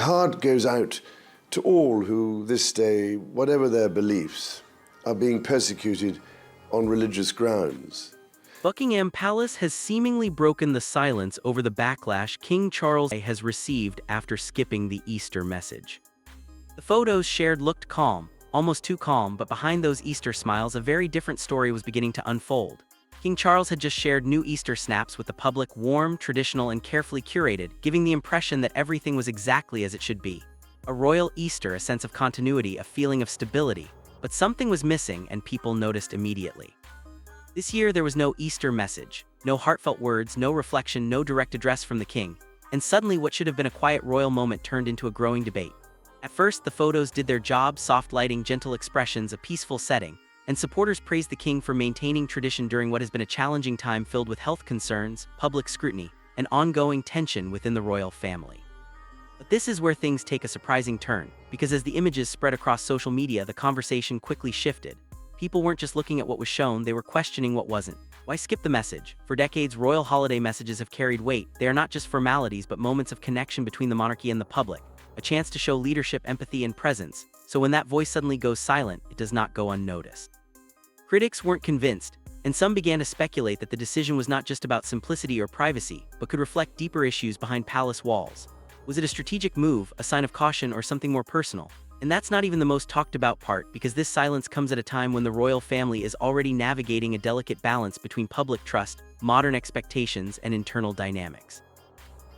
heart goes out to all who this day, whatever their beliefs, are being persecuted on religious grounds. Buckingham Palace has seemingly broken the silence over the backlash King Charles has received after skipping the Easter message. The photos shared looked calm, almost too calm, but behind those Easter smiles a very different story was beginning to unfold. King Charles had just shared new Easter snaps with the public, warm, traditional, and carefully curated, giving the impression that everything was exactly as it should be. A royal Easter, a sense of continuity, a feeling of stability, but something was missing and people noticed immediately. This year there was no Easter message, no heartfelt words, no reflection, no direct address from the king, and suddenly what should have been a quiet royal moment turned into a growing debate. At first, the photos did their job, soft lighting, gentle expressions, a peaceful setting, and supporters praised the king for maintaining tradition during what has been a challenging time filled with health concerns, public scrutiny, and ongoing tension within the royal family. But this is where things take a surprising turn, because as the images spread across social media, the conversation quickly shifted. People weren't just looking at what was shown, they were questioning what wasn't. Why skip the message? For decades, royal holiday messages have carried weight. They are not just formalities, but moments of connection between the monarchy and the public, a chance to show leadership, empathy, and presence. So when that voice suddenly goes silent, it does not go unnoticed. Critics weren't convinced, and some began to speculate that the decision was not just about simplicity or privacy, but could reflect deeper issues behind palace walls. Was it a strategic move, a sign of caution, or something more personal? And that's not even the most talked about part, because this silence comes at a time when the royal family is already navigating a delicate balance between public trust, modern expectations, and internal dynamics.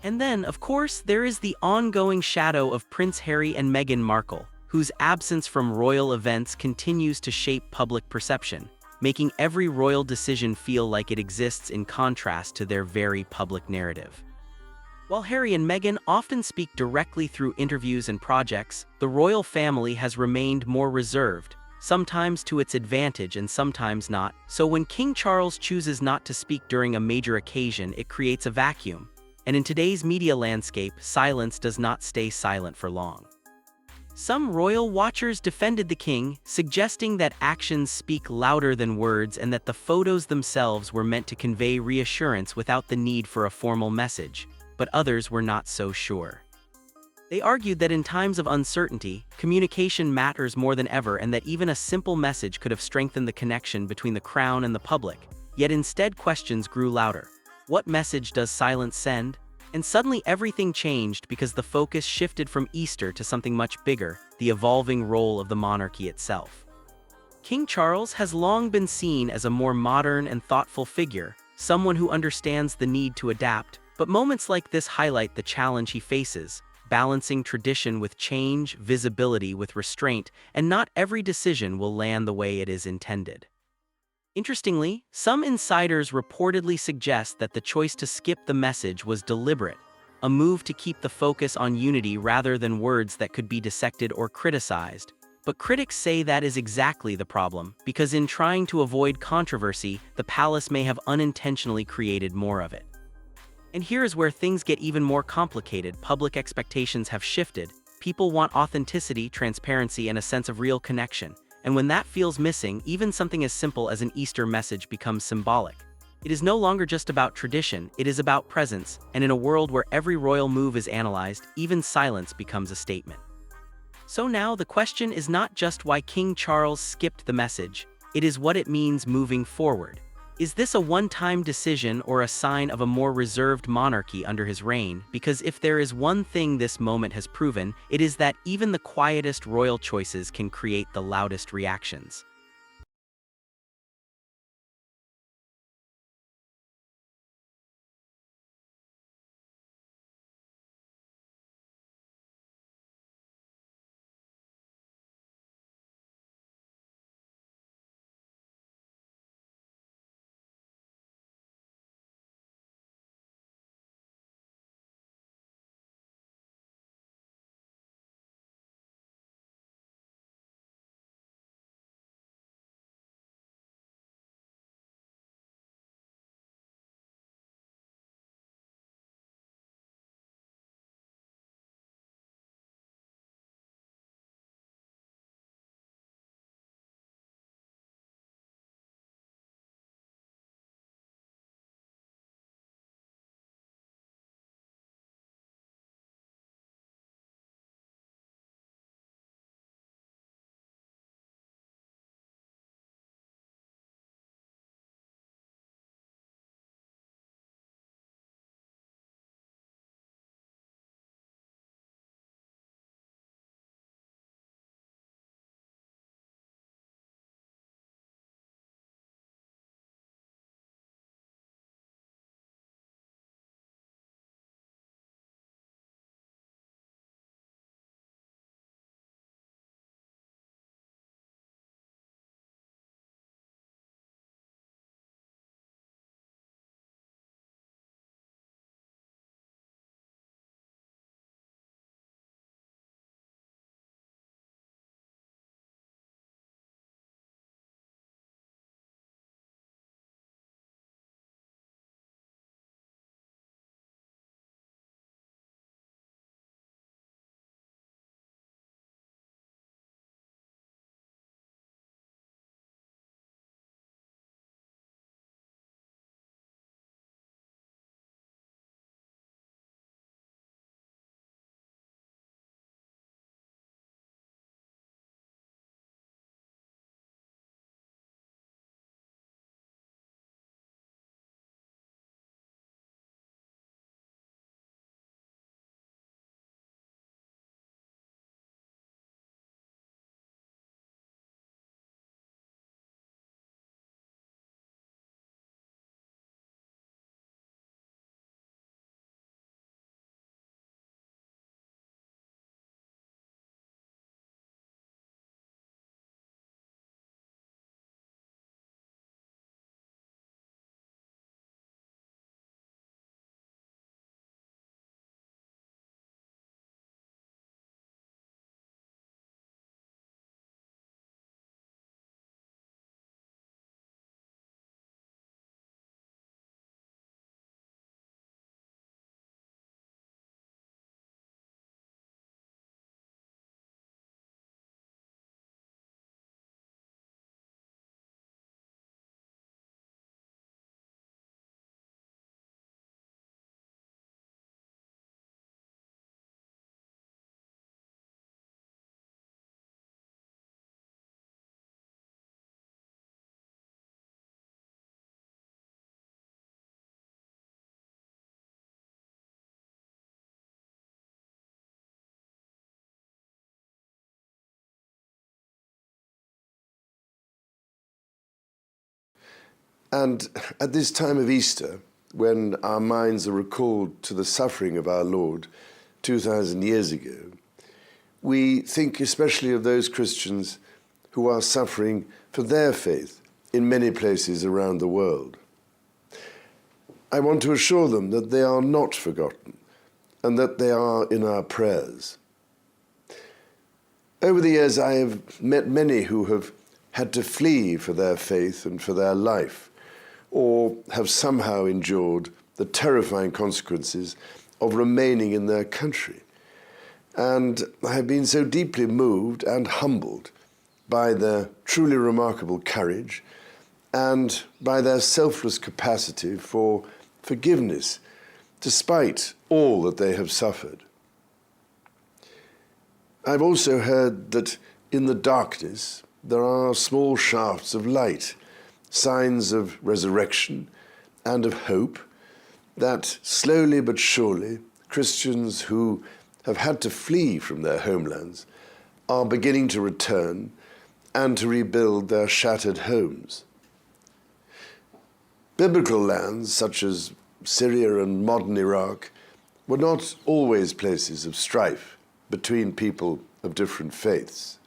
And then, of course, there is the ongoing shadow of Prince Harry and Meghan Markle, whose absence from royal events continues to shape public perception, making every royal decision feel like it exists in contrast to their very public narrative. While Harry and Meghan often speak directly through interviews and projects, the royal family has remained more reserved, sometimes to its advantage and sometimes not. So when King Charles chooses not to speak during a major occasion, it creates a vacuum. And in today's media landscape, silence does not stay silent for long. Some royal watchers defended the king, suggesting that actions speak louder than words and that the photos themselves were meant to convey reassurance without the need for a formal message. But others were not so sure. They argued that in times of uncertainty, communication matters more than ever and that even a simple message could have strengthened the connection between the crown and the public. Yet instead questions grew louder. What message does silence send? And suddenly everything changed because the focus shifted from Easter to something much bigger, the evolving role of the monarchy itself. King Charles has long been seen as a more modern and thoughtful figure, someone who understands the need to adapt. But moments like this highlight the challenge he faces, balancing tradition with change, visibility with restraint, and not every decision will land the way it is intended. Interestingly, some insiders reportedly suggest that the choice to skip the message was deliberate, a move to keep the focus on unity rather than words that could be dissected or criticized. But critics say that is exactly the problem, because in trying to avoid controversy, the palace may have unintentionally created more of it. And here is where things get even more complicated. Public expectations have shifted. People want authenticity, transparency, and a sense of real connection. And when that feels missing, even something as simple as an Easter message becomes symbolic. It is no longer just about tradition, it is about presence, and in a world where every royal move is analyzed, even silence becomes a statement. So now the question is not just why King Charles skipped the message, it is what it means moving forward. Is this a one-time decision or a sign of a more reserved monarchy under his reign? Because if there is one thing this moment has proven, it is that even the quietest royal choices can create the loudest reactions. And at this time of Easter, when our minds are recalled to the suffering of our Lord 2,000 years ago, we think especially of those Christians who are suffering for their faith in many places around the world. I want to assure them that they are not forgotten and that they are in our prayers. Over the years, I have met many who have had to flee for their faith and for their life, or have somehow endured the terrifying consequences of remaining in their country. And I have been so deeply moved and humbled by their truly remarkable courage and by their selfless capacity for forgiveness, despite all that they have suffered. I've also heard that in the darkness there are small shafts of light, signs of resurrection and of hope, that slowly but surely Christians who have had to flee from their homelands are beginning to return and to rebuild their shattered homes. Biblical lands such as Syria and modern Iraq were not always places of strife between people of different faiths.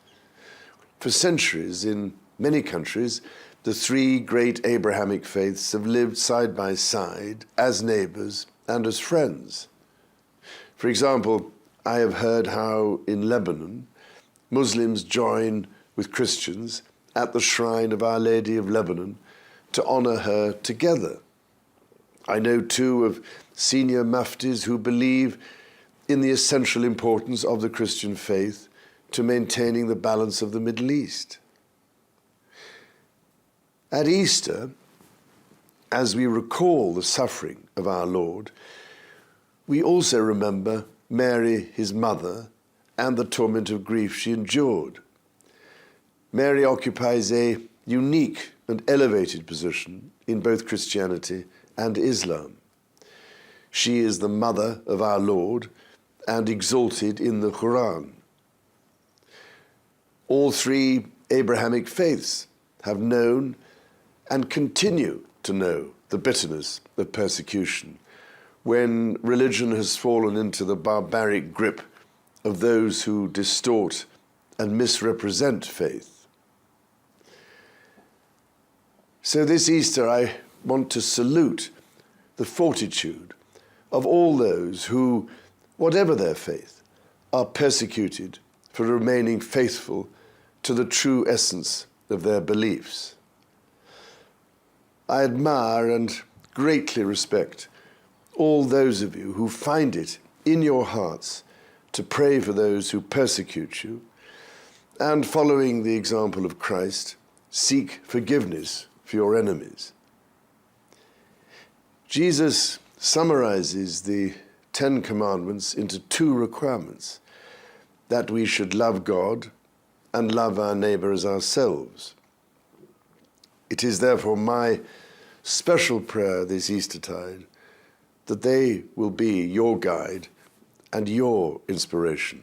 For centuries, in many countries, the three great Abrahamic faiths have lived side by side as neighbors and as friends. For example, I have heard how in Lebanon, Muslims join with Christians at the shrine of Our Lady of Lebanon to honor her together. I know too of senior muftis who believe in the essential importance of the Christian faith to maintaining the balance of the Middle East. At Easter, as we recall the suffering of our Lord, we also remember Mary, his mother, and the torment of grief she endured. Mary occupies a unique and elevated position in both Christianity and Islam. She is the mother of our Lord and exalted in the Quran. All three Abrahamic faiths have known and continue to know the bitterness of persecution when religion has fallen into the barbaric grip of those who distort and misrepresent faith. So this Easter, I want to salute the fortitude of all those who, whatever their faith, are persecuted for remaining faithful to the true essence of their beliefs. I admire and greatly respect all those of you who find it in your hearts to pray for those who persecute you, and following the example of Christ, seek forgiveness for your enemies. Jesus summarizes the 10 Commandments into 2 requirements: that we should love God and love our neighbor as ourselves. It is therefore my special prayer this Eastertide that they will be your guide and your inspiration.